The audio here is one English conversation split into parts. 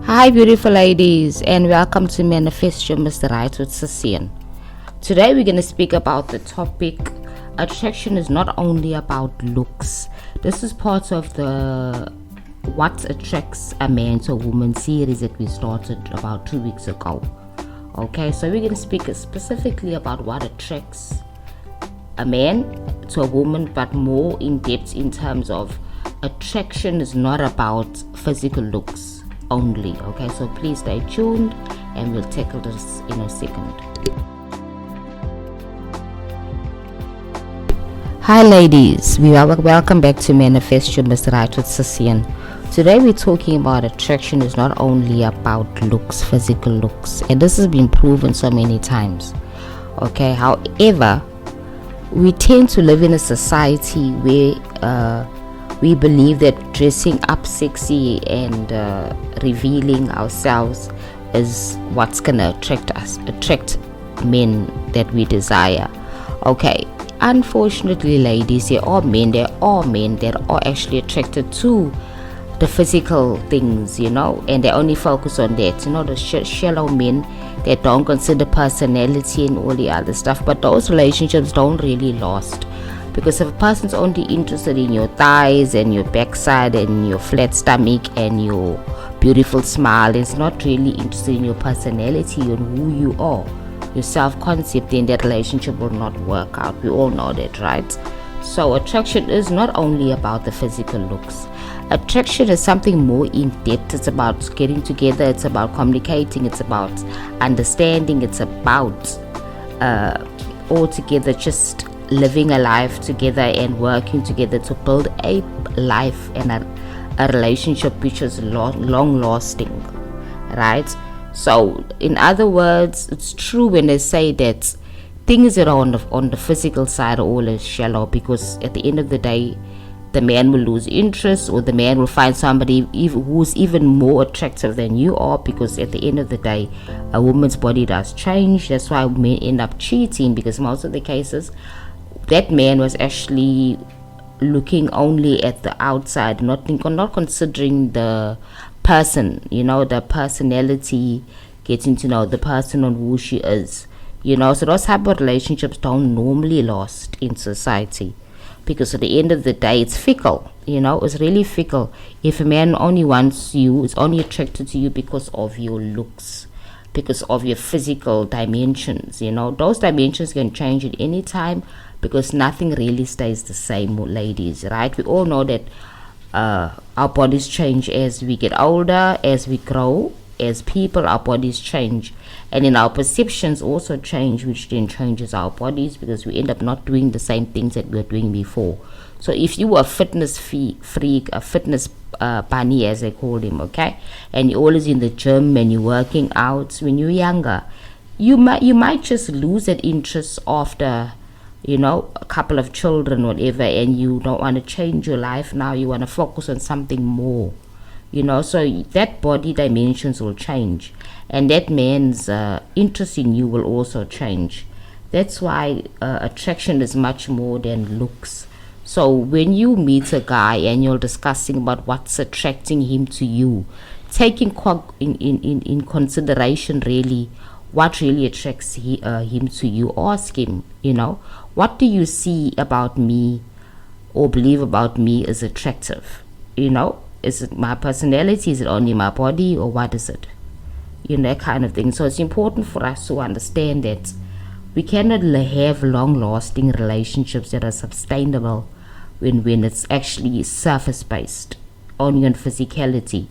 Hi, beautiful ladies, and welcome to Manifest Your Mr. Right with Cecian. Today, we're going to speak about the topic attraction is not only about looks. This is part of the What Attracts a Man to a Woman series that we started about 2 weeks ago. Okay, so we're going to speak specifically about what attracts a man to a woman, but more in depth in terms of attraction is not about physical looks only. Okay, so please stay tuned and we'll tackle this in a second. Hi ladies, welcome back to Manifest Your Mr. Right with Cecian. Today we're talking about attraction is not only about looks, physical looks, and this has been proven so many times. Okay, however, we tend to live in a society where we believe that dressing up sexy and revealing ourselves is what's gonna attract men that we desire. Okay, unfortunately, ladies, there are men that are actually attracted to the physical things, and they only focus on that. The shallow men that don't consider personality and all the other stuff. But those relationships don't really last, because if a person's only interested in your thighs and your backside and your flat stomach and your beautiful smile, is not really interested in your personality and who you are, your self-concept, then that relationship will not work out. We all know that, right? So attraction is not only about the physical looks. Attraction is something more in depth. It's about getting together, it's about communicating, it's about understanding, it's about all together just living a life together and working together to build a life and a relationship which is long lasting, right? So in other words, it's true when they say that things that are on the physical side are always shallow, because at the end of the day the man will lose interest, or the man will find somebody who's even more attractive than you are, because at the end of the day a woman's body does change. That's why men end up cheating, because most of the cases that man was actually looking only at the outside, not considering the person, the personality, getting to know the person on who she is, so those type of relationships don't normally last in society, because at the end of the day it's fickle. It's really fickle. If a man only wants you, is only attracted to you because of your looks, because of your physical dimensions, those dimensions can change at any time, because nothing really stays the same, ladies, right? We all know that our bodies change as we get older, as we grow, as people, our bodies change, and then our perceptions also change, which then changes our bodies, because we end up not doing the same things that we were doing before. So if you were a fitness freak, a fitness bunny as they call him, okay, and you're always in the gym and you're working out when you're younger, you might just lose that interest after a couple of children, whatever, and you don't want to change your life now. You want to focus on something more, so that body dimensions will change, and that man's interest in you will also change. That's why attraction is much more than looks. So when you meet a guy and you're discussing about what's attracting him to you, taking in consideration really what really attracts him to you, ask him, what do you see about me or believe about me is attractive? Is it my personality? Is it only my body, or what is it? That kind of thing. So it's important for us to understand that we cannot have long-lasting relationships that are sustainable when it's actually surface-based, only on physicality.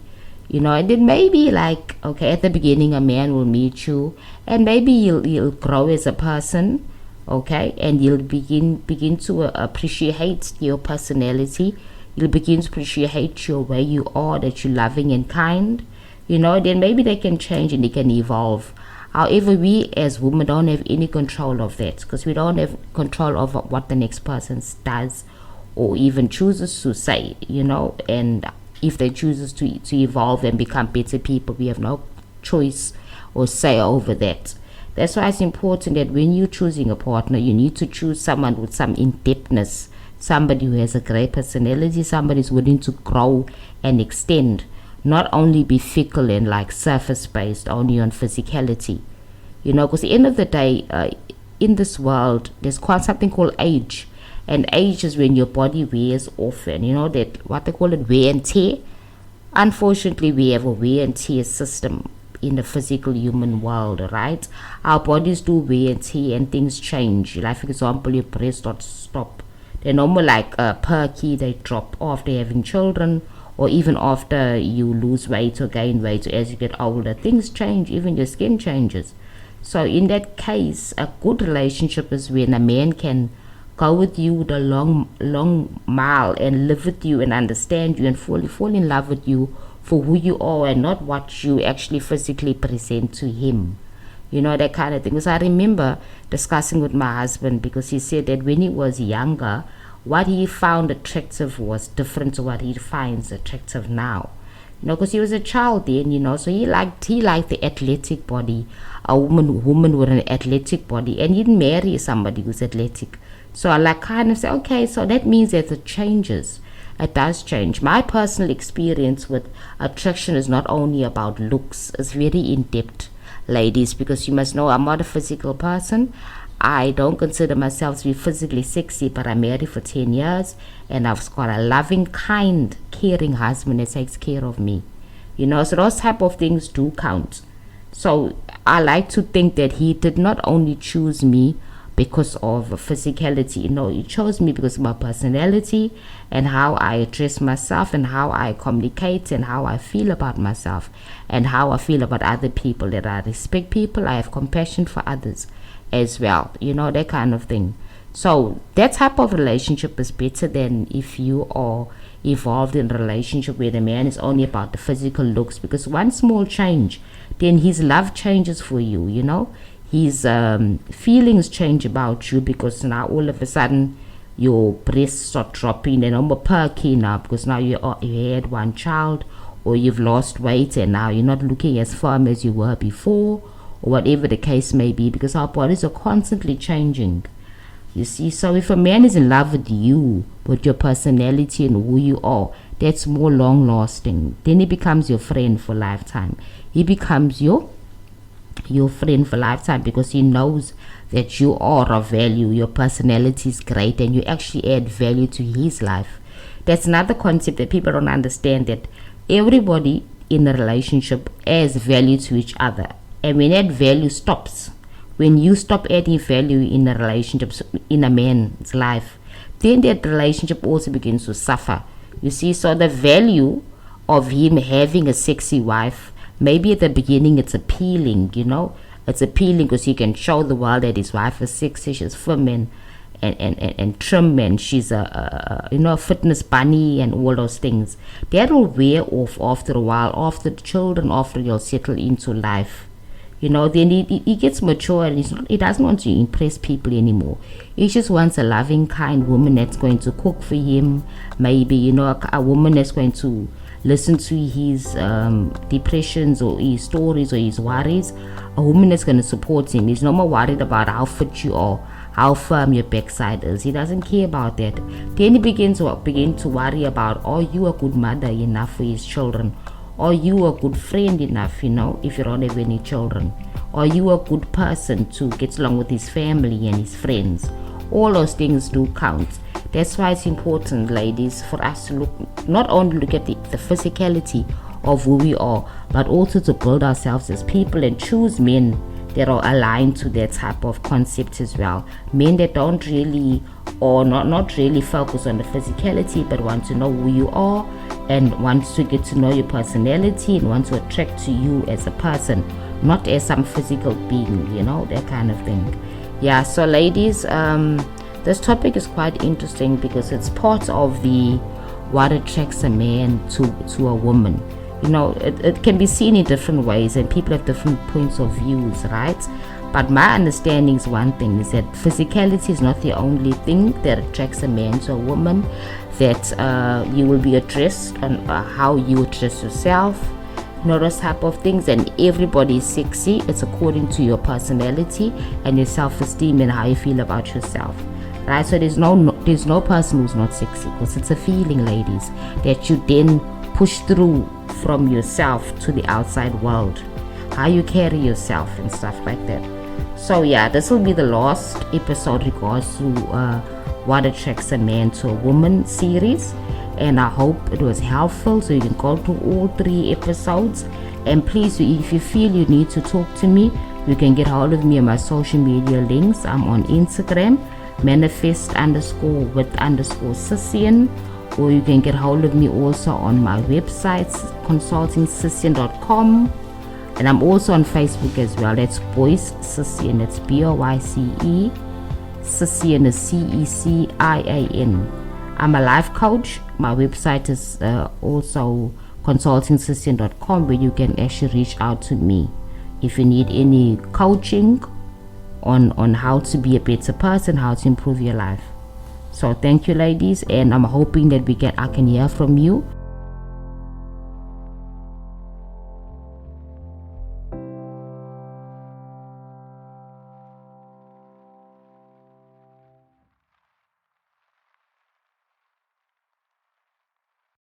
And then maybe at the beginning a man will meet you, and maybe you'll grow as a person, okay, and you'll begin to appreciate your personality. You'll begin to appreciate your way you are, that you're loving and kind, then maybe they can change and they can evolve. However, we as women don't have any control of that, because we don't have control over what the next person does or even chooses to say, and if they chooses to evolve and become better people, we have no choice or say over that. That's why it's important that when you're choosing a partner, you need to choose someone with some in-depthness, somebody who has a great personality, somebody who's willing to grow and extend. not only be fickle and like surface based only on physicality, because at the end of the day, in this world there's quite something called age, and age is when your body wears off, and that what they call it, wear and tear. Unfortunately, we have a wear and tear system in the physical human world, right? Our bodies do wear and tear, and things change. Like, for example, your breasts don't stop. They're normal, like perky, they drop after having children, or even after you lose weight or gain weight. So as you get older, things change, even your skin changes. So in that case, a good relationship is when a man can go with you the long mile and live with you and understand you and fall in love with you for who you are, and not what you actually physically present to him, that kind of thing. Because I remember discussing with my husband, because he said that when he was younger, what he found attractive was different to what he finds attractive now, because he was a child then, so he liked the athletic body, a woman with an athletic body, and he didn't marry somebody who's athletic. So I like kind of say, okay, so that means that it changes. It does change. My personal experience with attraction is not only about looks. It's very in-depth, ladies, because you must know I'm not a physical person. I don't consider myself to be physically sexy, but I'm married for 10 years, and I've got a loving, kind, caring husband that takes care of me. So those type of things do count. So I like to think that he did not only choose me because of physicality. He chose me because of my personality and how I address myself and how I communicate and how I feel about myself and how I feel about other people, that I respect people, I have compassion for others as well, that kind of thing. So that type of relationship is better than if you are involved in a relationship where the man is only about the physical looks, because one small change, then his love changes for you, his feelings change about you, because now all of a sudden your breasts start dropping and more perky now, because now you had one child, or you've lost weight and now you're not looking as firm as you were before, or whatever the case may be, because our bodies are constantly changing, you see. So if a man is in love with you, with your personality and who you are, that's more long lasting. Then he becomes your friend for lifetime. He becomes your friend for lifetime, because he knows that you are of value, your personality is great, and you actually add value to his life. That's another concept that people don't understand, that everybody in a relationship adds value to each other, and when that value stops, when you stop adding value in a relationship, in a man's life, then that relationship also begins to suffer, you see. So the value of him having a sexy wife, maybe at the beginning it's appealing, it's appealing because he can show the world that his wife is sexy, she's firm and trim, and she's a fitness bunny and all those things. That will wear off after a while, after the children, after you'll settle into life. Then he gets mature, and he doesn't want to impress people anymore. He just wants a loving, kind woman that's going to cook for him, maybe, a woman that's going to listen to his depressions or his stories or his worries, a woman that's going to support him. He's no more worried about how fit you are, how firm your backside is. He doesn't care about that. Then he begin to worry about, are you a good mother enough for his children? Are you a good friend enough, if you don't have any children? Are you a good person to get along with his family and his friends? All those things do count. That's why it's important, ladies, for us to not only look at the physicality of who we are, but also to build ourselves as people and choose men that are aligned to that type of concept as well. Men that don't really, or not really focus on the physicality, but want to know who you are and want to get to know your personality and want to attract to you as a person, not as some physical being, that kind of thing. Yeah, so ladies, this topic is quite interesting because it's part of the what attracts a man to a woman. It can be seen in different ways, and people have different points of views, right? But my understanding is one thing, is that physicality is not the only thing that attracts a man to a woman, that you will be addressed on how you address yourself, those type of things. And everybody is sexy. It's according to your personality and your self-esteem and how you feel about yourself, right? So there's no person who's not sexy, because it's a feeling, ladies, that you then push through from yourself to the outside world, how you carry yourself and stuff like that. So yeah, this will be the last episode regards to what attracts a man to a woman series, and I hope it was helpful. So you can go to all 3 episodes, and please, if you feel you need to talk to me, you can get hold of me on my social media links. I'm on Instagram, manifest_with_Cecian, or you can get hold of me also on my website, consultingcecian.com, and I'm also on Facebook as well. That's Boyce Cecian. That's BOYCE. Cecian is CECIAN. I'm a life coach. My website is also consultingcecian.com, where you can actually reach out to me if you need any coaching on how to be a better person, how to improve your life. So thank you, ladies, and I'm hoping that I can hear from you